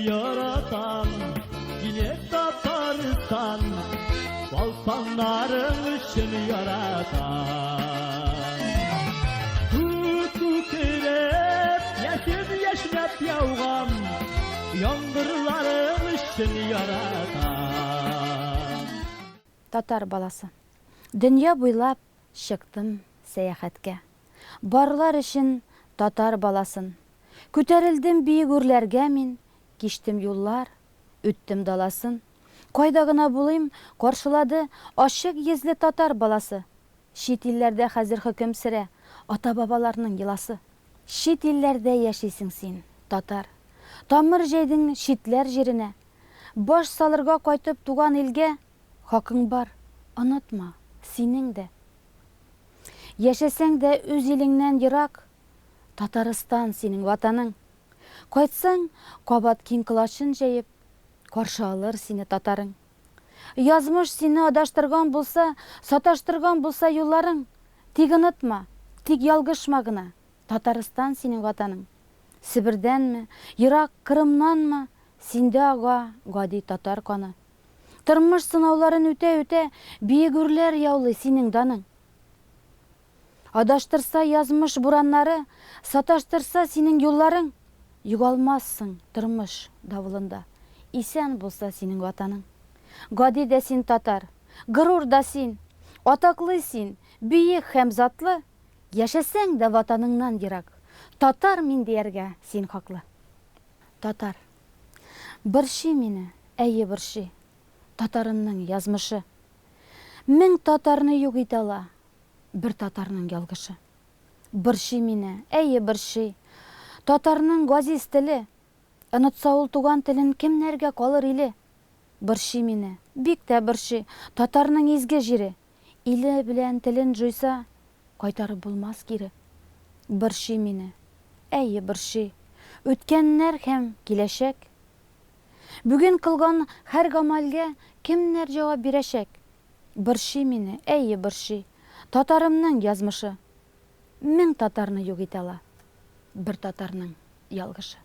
yaratan yine Tataristan, balkanların için yaratan. Tutuk erep yeşil yeşmep yağan yağmurların için yaratan. Татар баласы. Dünya буйлап шықтым сәяхәткә. Барлар өчен татар баласын. Күтәрелдем биек үрләргә мин, киштем юллар, үттем даласын. Кайда гына булыйм, каршылады ачык йөзле татар баласы. Чит илләрдә хәзер хөкем сөрә, ата-бабаларның йоласы. Чит илләрдә яшисең син, татар. Тамыр җәйдең читләр җиренә. Баш салырга кайтып туган илгә, хакың бар, онытма, синең дә. Яшәсәң дә үз илеңнән ерак, Татарстан синең ватаның. Кайтсаң, кабат киң клашын җәеп, каршы алыр сине татарың. Язмыш сине адаштырган булса, саташтырган булса юлларың, тик онытма, тик ялгышма гына, Татарстан синең ватаның. Себердәнме, ерак Кырымнанмы, синдә ага гади татар каны. Тормыш сынауларын үтә-үтә, биек үрләр яулый синең даның. Адаштырса язмыш бураннары, саташтырса синең юлларың, югалмассың тормыш давылында, исән булса синең ватаның. Гади дә син татар, горур да син, атаклы син, биек һәм затлы, яшәсәң дә ватаныңнан ерак, татар мин дияргә син хаклы. Татар, борчый мине, әйе борчый, татарынның язмышы. Мең татарны юк итә ала, бер татарның ялгышы. Борчый мине, әйе борчый, татарның газиз теле, онытса ул туган телен кемнәргә калыр иле. Борчый мине, бик тә борчый, татарның изге җире, иле белән телен жуйса, кайтарып булмас кире. Борчый мине, әйе борчый, үткәннәр һәм киләчәк. Бүген кылган һәр гамәлгә кемнәр җавап бирәчәк? Борчый мине, әйе борчый, татарымның язмышы. Мең татарны юк итә ала, бер татарның ялгышы.